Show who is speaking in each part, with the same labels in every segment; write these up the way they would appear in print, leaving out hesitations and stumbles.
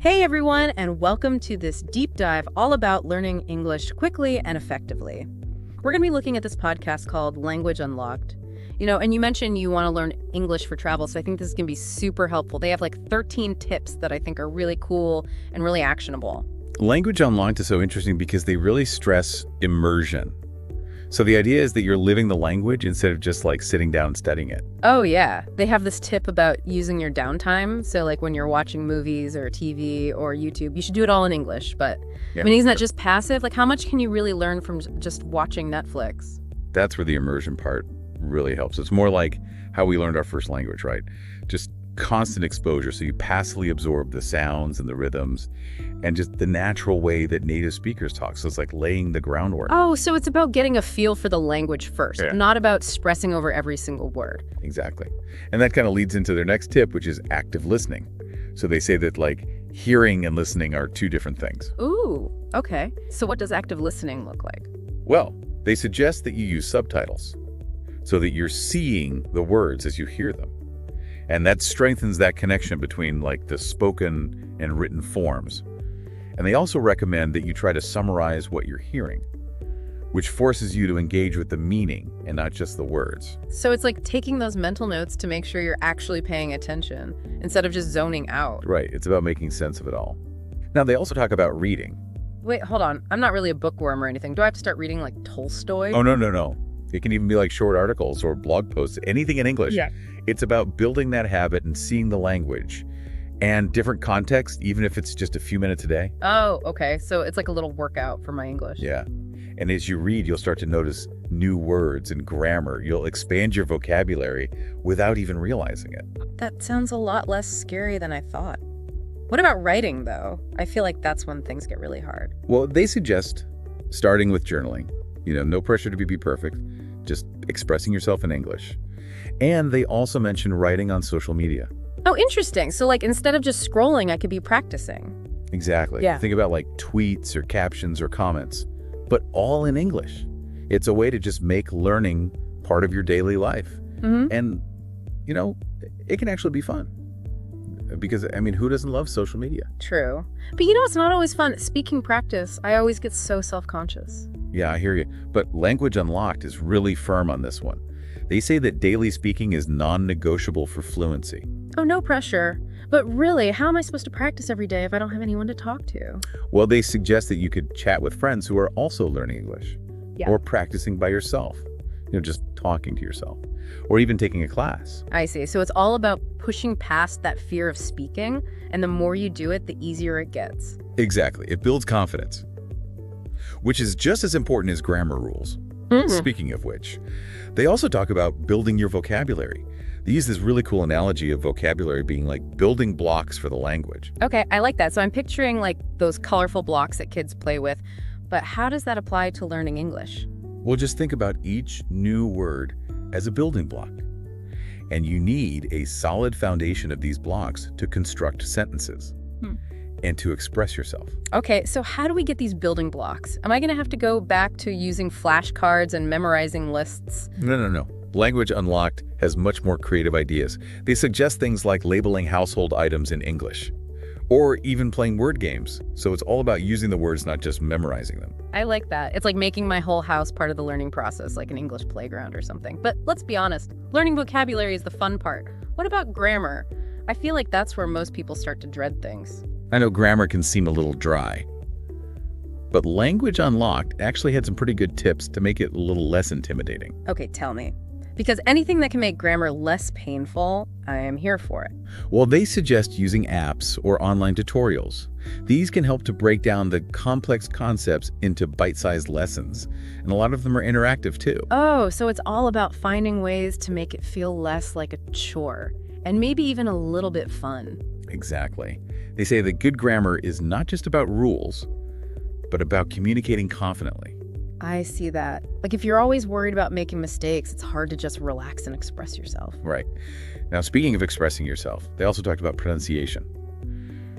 Speaker 1: Hey everyone, and welcome to this deep dive all about learning English quickly and effectively. We're going to be looking at this podcast called Language Unlocked. And you mentioned you want to learn English for travel, so I think this is going to be super helpful. They have like 13 tips that I think are really cool and really actionable.
Speaker 2: Language Unlocked is so interesting because they really stress immersion. So the idea is that you're living the language instead of just like sitting down and studying it.
Speaker 1: Oh yeah, they have this tip about using your downtime. So like when you're watching movies or TV or YouTube, you should do it all in English. But
Speaker 2: Yeah,
Speaker 1: I mean, isn't that just passive? Like how much can you really learn from just watching Netflix?
Speaker 2: That's where the immersion part really helps. It's more like how we learned our first language, right? Just constant exposure. So you passively absorb the sounds and the rhythms and just the natural way that native speakers talk. So it's like laying the groundwork.
Speaker 1: Oh, so it's about getting a feel for the language first,
Speaker 2: Yeah.
Speaker 1: not about expressing over every single word.
Speaker 2: Exactly. And that kind of leads into their next tip, which is active listening. So they say that like hearing and listening are two different things.
Speaker 1: Ooh, okay. So what does active listening look like?
Speaker 2: Well, they suggest that you use subtitles so that you're seeing the words as you hear them. And that strengthens that connection between like the spoken and written forms. And they also recommend that you try to summarize what you're hearing, which forces you to engage with the meaning and not just the words.
Speaker 1: So it's like taking those mental notes to make sure you're actually paying attention instead of just zoning out.
Speaker 2: Right. It's about making sense of it all. Now, they also talk about reading.
Speaker 1: Wait, hold on. I'm not really a bookworm or anything. Do I have to start reading like Tolstoy?
Speaker 2: Oh, no. It can even be like short articles or blog posts, anything in English.
Speaker 1: Yeah.
Speaker 2: It's about building that habit and seeing the language and different context, even if it's just a few minutes a day.
Speaker 1: Oh, okay. So it's like a little workout for my English.
Speaker 2: Yeah. And as you read, you'll start to notice new words and grammar. You'll expand your vocabulary without even realizing it.
Speaker 1: That sounds a lot less scary than I thought. What about writing, though? I feel like that's when things get really hard.
Speaker 2: Well, they suggest starting with journaling. No pressure to be perfect, just expressing yourself in English. And they also mention writing on social media.
Speaker 1: Oh, interesting. So like instead of just scrolling, I could be practicing.
Speaker 2: Exactly.
Speaker 1: Yeah.
Speaker 2: Think about like tweets or captions or comments, but all in English. It's a way to just make learning part of your daily life.
Speaker 1: Mm-hmm.
Speaker 2: And, it can actually be fun. Because, who doesn't love social media?
Speaker 1: True. But it's not always fun. Speaking practice, I always get so self-conscious.
Speaker 2: Yeah, I hear you. But Language Unlocked is really firm on this one. They say that daily speaking is non-negotiable for fluency.
Speaker 1: Oh, no pressure. But really, how am I supposed to practice every day if I don't have anyone to talk to?
Speaker 2: Well, they suggest that you could chat with friends who are also learning English.
Speaker 1: Yeah.
Speaker 2: Or practicing by yourself. Just talking to yourself. Or even taking a class.
Speaker 1: I see. So it's all about pushing past that fear of speaking, and the more you do it, the easier it gets.
Speaker 2: Exactly. It builds confidence, which is just as important as grammar rules. Speaking of which, they also talk about building your vocabulary. They use this really cool analogy of vocabulary being like building blocks for the language.
Speaker 1: Okay, I like that. So I'm picturing like those colorful blocks that kids play with. But how does that apply to learning English?
Speaker 2: Well, just think about each new word as a building block. And you need a solid foundation of these blocks to construct sentences and to express yourself.
Speaker 1: Okay, so how do we get these building blocks? Am I going to have to go back to using flashcards and memorizing lists?
Speaker 2: No. Language Unlocked has much more creative ideas. They suggest things like labeling household items in English, or even playing word games. So it's all about using the words, not just memorizing them.
Speaker 1: I like that. It's like making my whole house part of the learning process, like an English playground or something. But let's be honest, learning vocabulary is the fun part. What about grammar? I feel like that's where most people start to dread things.
Speaker 2: I know grammar can seem a little dry, but Language Unlocked actually had some pretty good tips to make it a little less intimidating.
Speaker 1: Okay, tell me. Because anything that can make grammar less painful, I am here for it.
Speaker 2: Well, they suggest using apps or online tutorials. These can help to break down the complex concepts into bite-sized lessons, and a lot of them are interactive too.
Speaker 1: Oh, so it's all about finding ways to make it feel less like a chore, and maybe even a little bit fun.
Speaker 2: Exactly. They say that good grammar is not just about rules, but about communicating confidently.
Speaker 1: I see that. Like if you're always worried about making mistakes, it's hard to just relax and express yourself.
Speaker 2: Right. Now, speaking of expressing yourself, they also talked about pronunciation,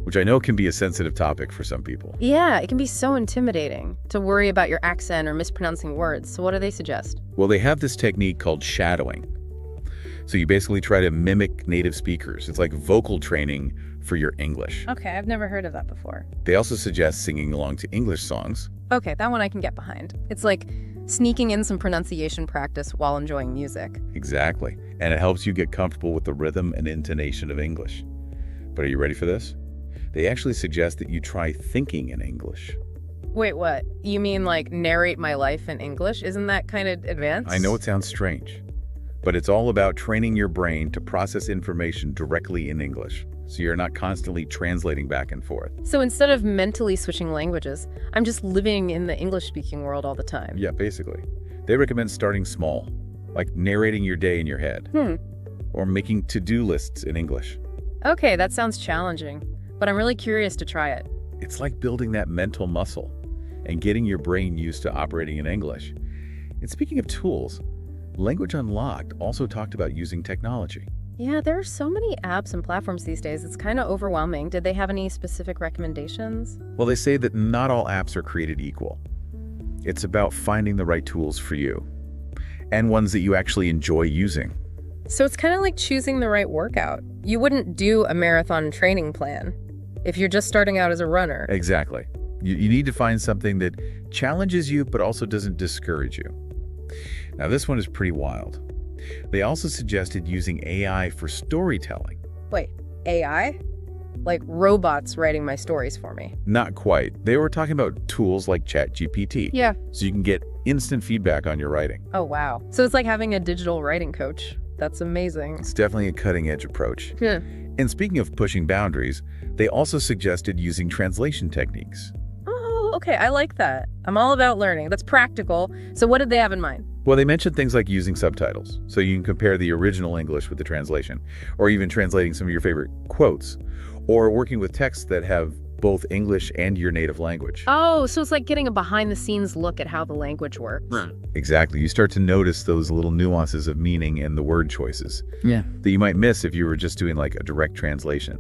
Speaker 2: which I know can be a sensitive topic for some people.
Speaker 1: Yeah, it can be so intimidating to worry about your accent or mispronouncing words. So what do they suggest?
Speaker 2: Well, they have this technique called shadowing. So you basically try to mimic native speakers. It's like vocal training for your English.
Speaker 1: Okay, I've never heard of that before.
Speaker 2: They also suggest singing along to English songs.
Speaker 1: Okay, that one I can get behind. It's like sneaking in some pronunciation practice while enjoying music.
Speaker 2: Exactly. And it helps you get comfortable with the rhythm and intonation of English. But are you ready for this? They actually suggest that you try thinking in English.
Speaker 1: Wait, what? You mean like narrate my life in English? Isn't that kind of advanced?
Speaker 2: I know it sounds strange, but it's all about training your brain to process information directly in English, so you're not constantly translating back and forth.
Speaker 1: So instead of mentally switching languages, I'm just living in the English-speaking world all the time.
Speaker 2: Yeah, basically. They recommend starting small, like narrating your day in your head, or making to-do lists in English.
Speaker 1: Okay, that sounds challenging, but I'm really curious to try it.
Speaker 2: It's like building that mental muscle and getting your brain used to operating in English. And speaking of tools, Language Unlocked also talked about using technology.
Speaker 1: Yeah, there are so many apps and platforms these days. It's kind of overwhelming. Did they have any specific recommendations?
Speaker 2: Well, they say that not all apps are created equal. It's about finding the right tools for you and ones that you actually enjoy using.
Speaker 1: So it's kind of like choosing the right workout. You wouldn't do a marathon training plan if you're just starting out as a runner.
Speaker 2: Exactly. You need to find something that challenges you but also doesn't discourage you. Now, this one is pretty wild. They also suggested using AI for storytelling.
Speaker 1: Wait, AI? Like robots writing my stories for me?
Speaker 2: Not quite. They were talking about tools like ChatGPT.
Speaker 1: Yeah.
Speaker 2: So you can get instant feedback on your writing.
Speaker 1: Oh, wow. So it's like having a digital writing coach. That's amazing.
Speaker 2: It's definitely a cutting-edge approach.
Speaker 1: Yeah.
Speaker 2: And speaking of pushing boundaries, they also suggested using translation techniques.
Speaker 1: Oh, okay. I like that. I'm all about learning. That's practical. So what did they have in mind?
Speaker 2: Well, they mentioned things like using subtitles, so you can compare the original English with the translation, or even translating some of your favorite quotes, or working with texts that have both English and your native language.
Speaker 1: Oh, so it's like getting a behind-the-scenes look at how the language works.
Speaker 2: Exactly. You start to notice those little nuances of meaning and the word choices that you might miss if you were just doing like a direct translation.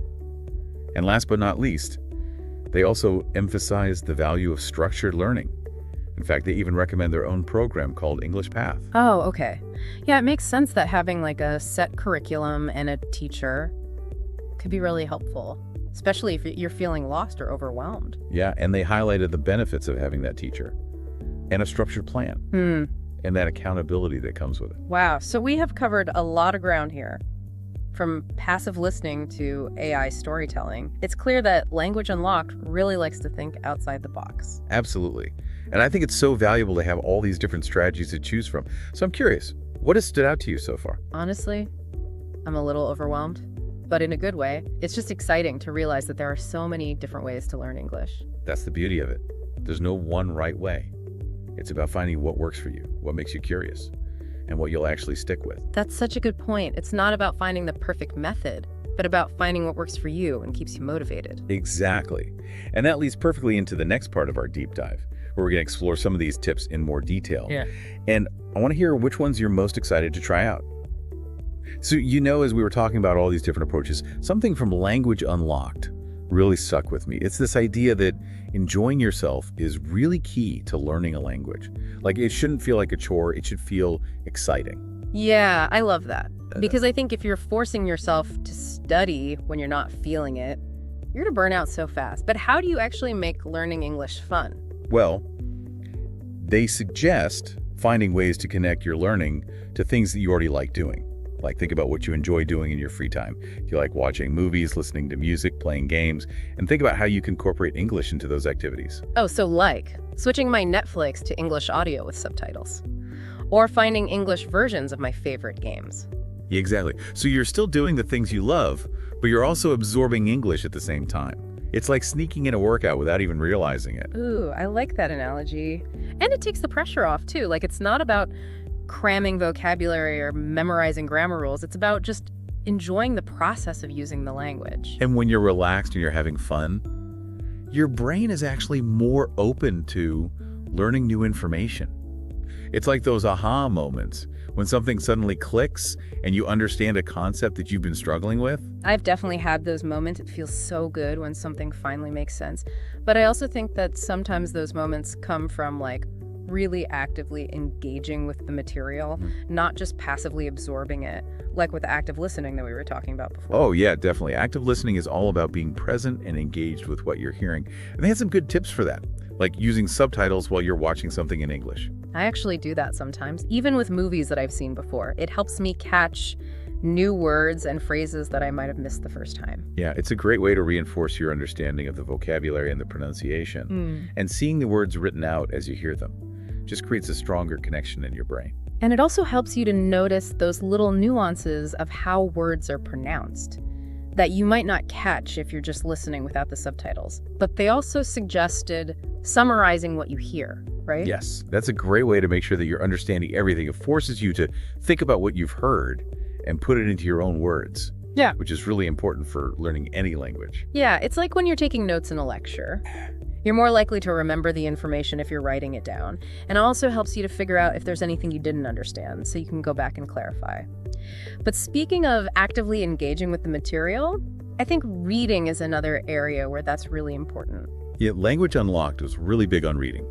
Speaker 2: And last but not least, they also emphasize the value of structured learning. In fact, they even recommend their own program called English Path.
Speaker 1: Oh, okay. Yeah, it makes sense that having like a set curriculum and a teacher could be really helpful, especially if you're feeling lost or overwhelmed.
Speaker 2: Yeah, and they highlighted the benefits of having that teacher and a structured plan and that accountability that comes with it.
Speaker 1: Wow. So we have covered a lot of ground here. From passive listening to AI storytelling, it's clear that Language Unlocked really likes to think outside the box.
Speaker 2: Absolutely. And I think it's so valuable to have all these different strategies to choose from. So I'm curious, what has stood out to you so far?
Speaker 1: Honestly, I'm a little overwhelmed, but in a good way. It's just exciting to realize that there are so many different ways to learn English.
Speaker 2: That's the beauty of it. There's no one right way. It's about finding what works for you, what makes you curious, and what you'll actually stick with.
Speaker 1: That's such a good point. It's not about finding the perfect method, but about finding what works for you and keeps you motivated.
Speaker 2: Exactly. And that leads perfectly into the next part of our deep dive, where we're going to explore some of these tips in more detail.
Speaker 1: Yeah.
Speaker 2: And I want to hear which ones you're most excited to try out. So, as we were talking about all these different approaches, something from Language Unlocked really stuck with me. It's this idea that enjoying yourself is really key to learning a language. Like, it shouldn't feel like a chore. It should feel exciting.
Speaker 1: Yeah, I love that. Because I think if you're forcing yourself to study when you're not feeling it, you're going to burn out so fast. But how do you actually make learning English fun?
Speaker 2: Well, they suggest finding ways to connect your learning to things that you already like doing. Like, think about what you enjoy doing in your free time. Do you like watching movies, listening to music, playing games? And think about how you can incorporate English into those activities.
Speaker 1: Oh, so like switching my Netflix to English audio with subtitles. Or finding English versions of my favorite games.
Speaker 2: Exactly. So you're still doing the things you love, but you're also absorbing English at the same time. It's like sneaking in a workout without even realizing it.
Speaker 1: Ooh, I like that analogy. And it takes the pressure off, too. Like, it's not about cramming vocabulary or memorizing grammar rules. It's about just enjoying the process of using the language.
Speaker 2: And when you're relaxed and you're having fun, your brain is actually more open to learning new information. It's like those aha moments when something suddenly clicks and you understand a concept that you've been struggling with.
Speaker 1: I've definitely had those moments. It feels so good when something finally makes sense. But I also think that sometimes those moments come from like really actively engaging with the material, not just passively absorbing it, like with active listening that we were talking about before.
Speaker 2: Oh, yeah, definitely. Active listening is all about being present and engaged with what you're hearing. And they had some good tips for that, like using subtitles while you're watching something in English.
Speaker 1: I actually do that sometimes, even with movies that I've seen before. It helps me catch new words and phrases that I might have missed the first time.
Speaker 2: Yeah, it's a great way to reinforce your understanding of the vocabulary and the pronunciation. And seeing the words written out as you hear them just creates a stronger connection in your brain.
Speaker 1: And it also helps you to notice those little nuances of how words are pronounced that you might not catch if you're just listening without the subtitles. But they also suggested summarizing what you hear, right?
Speaker 2: Yes, that's a great way to make sure that you're understanding everything. It forces you to think about what you've heard and put it into your own words.
Speaker 1: Yeah.
Speaker 2: Which is really important for learning any language.
Speaker 1: Yeah, it's like when you're taking notes in a lecture. You're more likely to remember the information if you're writing it down. And it also helps you to figure out if there's anything you didn't understand, so you can go back and clarify. But speaking of actively engaging with the material, I think reading is another area where that's really important.
Speaker 2: Yeah, Language Unlocked was really big on reading.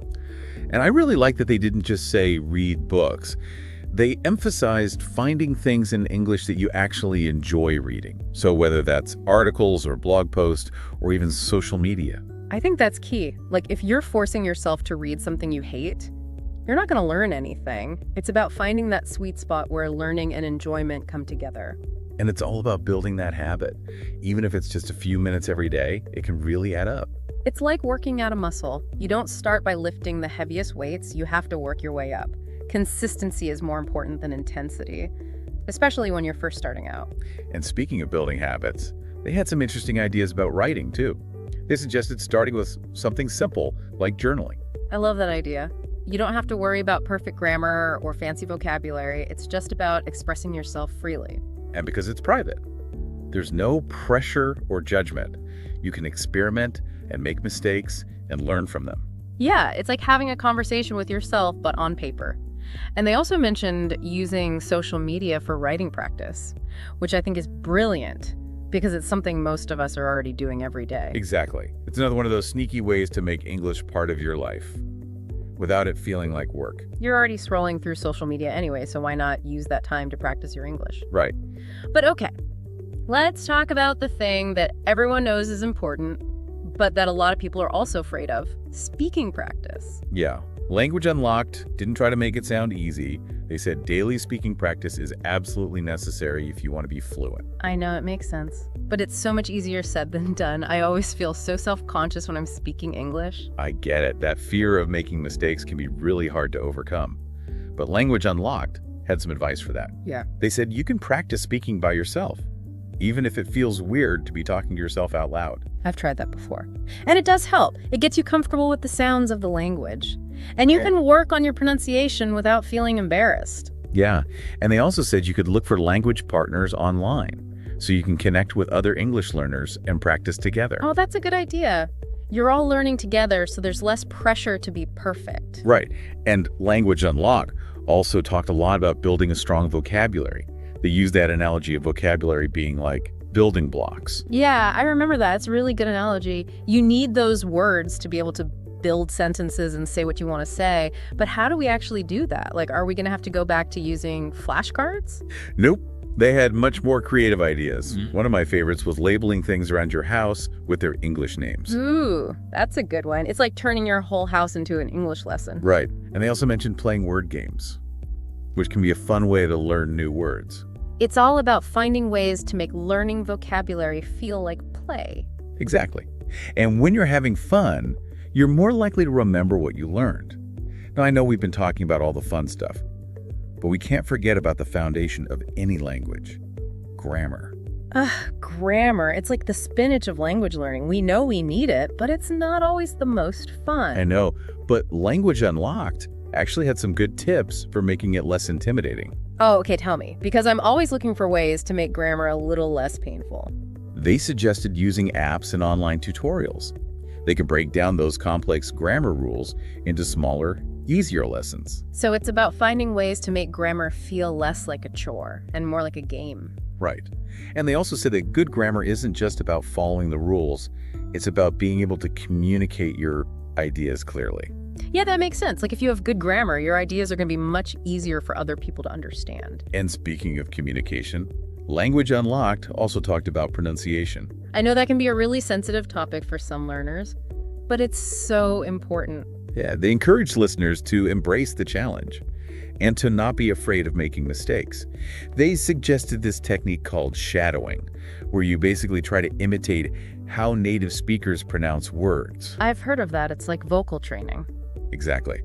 Speaker 2: And I really like that they didn't just say read books. They emphasized finding things in English that you actually enjoy reading. So whether that's articles or blog posts or even social media.
Speaker 1: I think that's key. Like, if you're forcing yourself to read something you hate, you're not going to learn anything. It's about finding that sweet spot where learning and enjoyment come together.
Speaker 2: And it's all about building that habit. Even if it's just a few minutes every day, it can really add up.
Speaker 1: It's like working out a muscle. You don't start by lifting the heaviest weights, you have to work your way up. Consistency is more important than intensity, especially when you're first starting out.
Speaker 2: And speaking of building habits, they had some interesting ideas about writing too. They suggested starting with something simple like journaling.
Speaker 1: I love that idea. You don't have to worry about perfect grammar or fancy vocabulary. It's just about expressing yourself freely.
Speaker 2: And because it's private, there's no pressure or judgment. You can experiment and make mistakes and learn from them.
Speaker 1: Yeah, it's like having a conversation with yourself, but on paper. And they also mentioned using social media for writing practice, which I think is brilliant because it's something most of us are already doing every day.
Speaker 2: Exactly. It's another one of those sneaky ways to make English part of your life without it feeling like work.
Speaker 1: You're already scrolling through social media anyway, so why not use that time to practice your English?
Speaker 2: Right.
Speaker 1: But okay, let's talk about the thing that everyone knows is important, but that a lot of people are also afraid of: speaking practice.
Speaker 2: Yeah. Language Unlocked didn't try to make it sound easy. They said daily speaking practice is absolutely necessary if you want to be fluent.
Speaker 1: I know, it makes sense. But it's so much easier said than done. I always feel so self-conscious when I'm speaking English.
Speaker 2: I get it. That fear of making mistakes can be really hard to overcome. But Language Unlocked had some advice for that.
Speaker 1: Yeah.
Speaker 2: They said you can practice speaking by yourself, even if it feels weird to be talking to yourself out loud.
Speaker 1: I've tried that before. And it does help. It gets you comfortable with the sounds of the language. And you can work on your pronunciation without feeling embarrassed.
Speaker 2: Yeah, and they also said you could look for language partners online so you can connect with other English learners and practice together.
Speaker 1: Oh, that's a good idea. You're all learning together, so there's less pressure to be perfect.
Speaker 2: Right, and Language Unlocked also talked a lot about building a strong vocabulary. They used that analogy of vocabulary being like building blocks.
Speaker 1: Yeah, I remember that. It's a really good analogy. You need those words to be able to build sentences and say what you want to say. But how do we actually do that? Like, are we going to have to go back to using flashcards?
Speaker 2: Nope. They had much more creative ideas. One of my favorites was labeling things around your house with their English names.
Speaker 1: Ooh, that's a good one. It's like turning your whole house into an English lesson.
Speaker 2: Right. And they also mentioned playing word games, which can be a fun way to learn new words.
Speaker 1: It's all about finding ways to make learning vocabulary feel like play.
Speaker 2: Exactly. And when you're having fun, you're more likely to remember what you learned. Now, I know we've been talking about all the fun stuff, but we can't forget about the foundation of any language: grammar.
Speaker 1: Grammar. It's like the spinach of language learning. We know we need it, but it's not always the most fun.
Speaker 2: I know, but Language Unlocked actually had some good tips for making it less intimidating.
Speaker 1: Oh, okay, tell me, because I'm always looking for ways to make grammar a little less painful.
Speaker 2: They suggested using apps and online tutorials. They can break down those complex grammar rules into smaller, easier lessons.
Speaker 1: So it's about finding ways to make grammar feel less like a chore and more like a game.
Speaker 2: Right. And they also said that good grammar isn't just about following the rules. It's about being able to communicate your ideas clearly.
Speaker 1: Yeah, that makes sense. Like if you have good grammar, your ideas are going to be much easier for other people to understand.
Speaker 2: And speaking of communication, Language Unlocked also talked about pronunciation.
Speaker 1: I know that can be a really sensitive topic for some learners, but it's so important.
Speaker 2: Yeah, they encouraged listeners to embrace the challenge and to not be afraid of making mistakes. They suggested this technique called shadowing, where you basically try to imitate how native speakers pronounce words.
Speaker 1: I've heard of that. It's like vocal training.
Speaker 2: Exactly.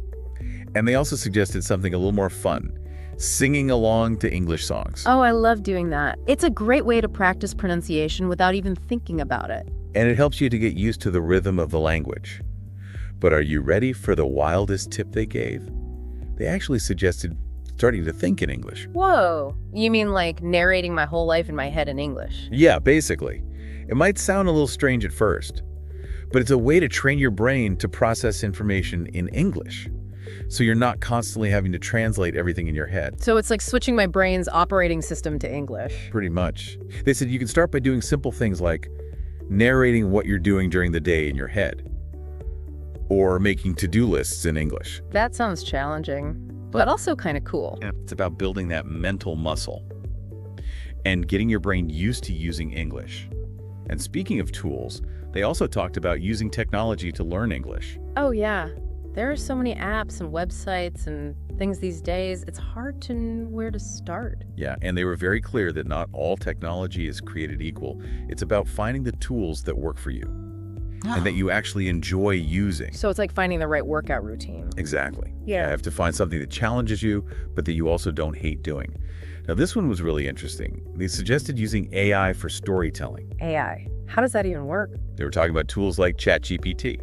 Speaker 2: And they also suggested something a little more fun, singing along to English songs.
Speaker 1: Oh, I love doing that. It's a great way to practice pronunciation without even thinking about it.
Speaker 2: And it helps you to get used to the rhythm of the language. But are you ready for the wildest tip they gave? They actually suggested starting to think in English.
Speaker 1: Whoa. You mean like narrating my whole life in my head in English?
Speaker 2: Yeah, basically. It might sound a little strange at first, but it's a way to train your brain to process information in English, so you're not constantly having to translate everything in your head.
Speaker 1: So it's like switching my brain's operating system to English.
Speaker 2: Pretty much. They said you can start by doing simple things like narrating what you're doing during the day in your head, or making to-do lists in English.
Speaker 1: That sounds challenging, but also kind of cool.
Speaker 2: Yeah, it's about building that mental muscle and getting your brain used to using English. And speaking of tools, they also talked about using technology to learn English.
Speaker 1: Oh yeah, there are so many apps and websites and things these days, it's hard to know where to start.
Speaker 2: Yeah, and they were very clear that not all technology is created equal. It's about finding the tools that work for you and that you actually enjoy using.
Speaker 1: So it's like finding the right workout routine.
Speaker 2: Exactly.
Speaker 1: Yeah.
Speaker 2: You have to find something that challenges you, but that you also don't hate doing. Now, this one was really interesting. They suggested using AI for storytelling.
Speaker 1: AI, how does that even work?
Speaker 2: They were talking about tools like ChatGPT,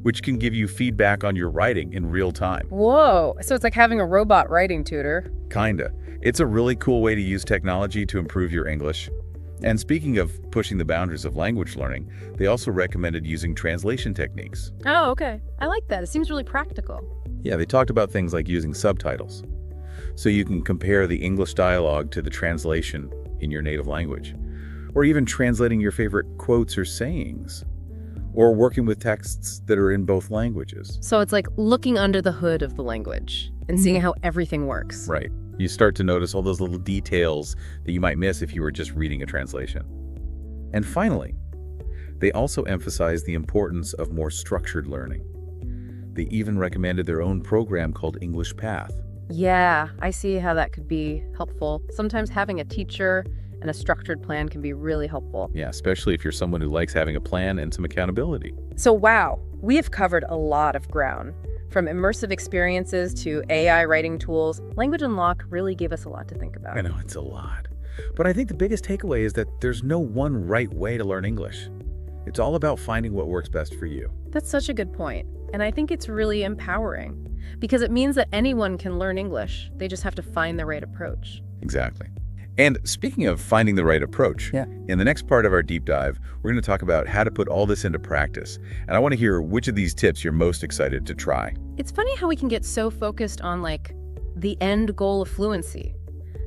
Speaker 2: which can give you feedback on your writing in real time.
Speaker 1: Whoa, so it's like having a robot writing tutor.
Speaker 2: Kinda. It's a really cool way to use technology to improve your English. And speaking of pushing the boundaries of language learning, they also recommended using translation techniques.
Speaker 1: Oh, okay. I like that. It seems really practical.
Speaker 2: Yeah, they talked about things like using subtitles, so you can compare the English dialogue to the translation in your native language, or even translating your favorite quotes or sayings, or working with texts that are in both languages.
Speaker 1: So it's like looking under the hood of the language and seeing how everything works.
Speaker 2: Right. You start to notice all those little details that you might miss if you were just reading a translation. And finally, they also emphasized the importance of more structured learning. They even recommended their own program called English Path.
Speaker 1: Yeah, I see how that could be helpful. Sometimes having a teacher and a structured plan can be really helpful.
Speaker 2: Yeah, especially if you're someone who likes having a plan and some accountability.
Speaker 1: So wow, we have covered a lot of ground. From immersive experiences to AI writing tools, Language Unlocked really gave us a lot to think about.
Speaker 2: I know, it's a lot. But I think the biggest takeaway is that there's no one right way to learn English. It's all about finding what works best for you.
Speaker 1: That's such a good point. And I think it's really empowering because it means that anyone can learn English. They just have to find the right approach.
Speaker 2: Exactly. And speaking of finding the right approach, in the next part of our deep dive, we're going to talk about how to put all this into practice. And I want to hear which of these tips you're most excited to try.
Speaker 1: It's funny how we can get so focused on like the end goal of fluency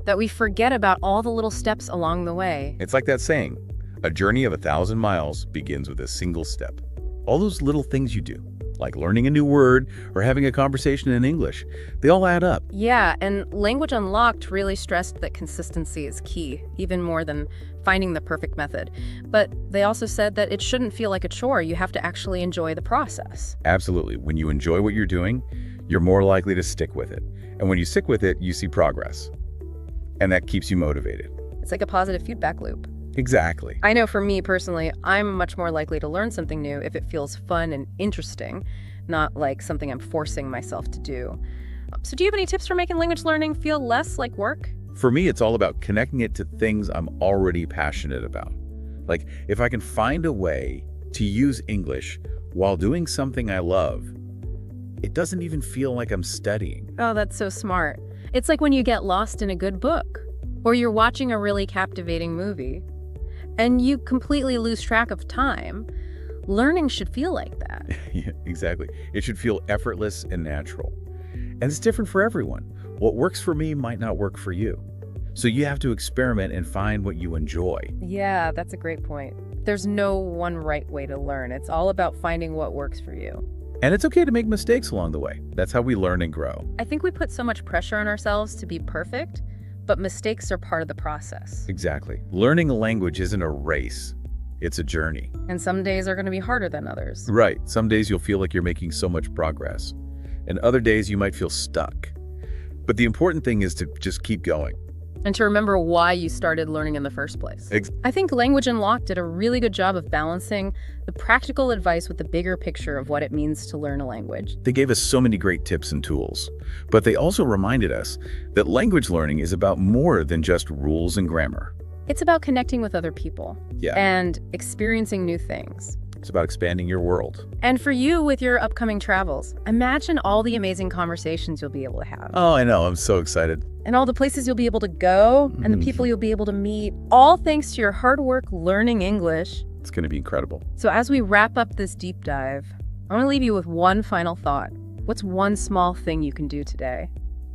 Speaker 1: that we forget about all the little steps along the way.
Speaker 2: It's like that saying, a journey of 1,000 miles begins with a single step. All those little things you do, like learning a new word or having a conversation in English, they all add up.
Speaker 1: Yeah, and Language Unlocked really stressed that consistency is key, even more than finding the perfect method. But they also said that it shouldn't feel like a chore. You have to actually enjoy the process.
Speaker 2: Absolutely. When you enjoy what you're doing, you're more likely to stick with it. And when you stick with it, you see progress. And that keeps you motivated.
Speaker 1: It's like a positive feedback loop.
Speaker 2: Exactly.
Speaker 1: I know for me personally, I'm much more likely to learn something new if it feels fun and interesting, not like something I'm forcing myself to do. So do you have any tips for making language learning feel less like work?
Speaker 2: For me, it's all about connecting it to things I'm already passionate about. Like, if I can find a way to use English while doing something I love, it doesn't even feel like I'm studying.
Speaker 1: Oh, that's so smart. It's like when you get lost in a good book, or you're watching a really captivating movie, and you completely lose track of time. Learning should feel like that.
Speaker 2: Yeah, exactly. It should feel effortless and natural. And it's different for everyone. What works for me might not work for you. So you have to experiment and find what you enjoy.
Speaker 1: Yeah, that's a great point. There's no one right way to learn. It's all about finding what works for you.
Speaker 2: And it's okay to make mistakes along the way. That's how we learn and grow.
Speaker 1: I think we put so much pressure on ourselves to be perfect, but mistakes are part of the process.
Speaker 2: Exactly. Learning a language isn't a race. It's a journey.
Speaker 1: And some days are going to be harder than others.
Speaker 2: Right. Some days you'll feel like you're making so much progress. And other days you might feel stuck. But the important thing is to just keep going.
Speaker 1: And to remember why you started learning in the first place. I think Language Unlocked did a really good job of balancing the practical advice with the bigger picture of what it means to learn a language.
Speaker 2: They gave us so many great tips and tools, but they also reminded us that language learning is about more than just rules and grammar.
Speaker 1: It's about connecting with other people and experiencing new things.
Speaker 2: It's about expanding your world.
Speaker 1: And for you with your upcoming travels, imagine all the amazing conversations you'll be able to have.
Speaker 2: Oh, I know. I'm so excited.
Speaker 1: And all the places you'll be able to go and the people you'll be able to meet, all thanks to your hard work learning English.
Speaker 2: It's going to be incredible.
Speaker 1: So as we wrap up this deep dive, I want to leave you with one final thought. What's one small thing you can do today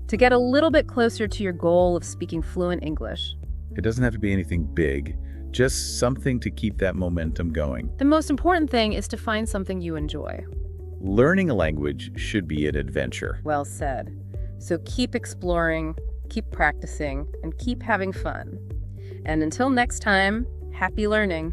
Speaker 1: to get a little bit closer to your goal of speaking fluent English?
Speaker 2: It doesn't have to be anything big, just something to keep that momentum going.
Speaker 1: The most important thing is to find something you enjoy.
Speaker 2: Learning a language should be an adventure.
Speaker 1: Well said. So keep exploring, keep practicing, and keep having fun. And until next time, happy learning.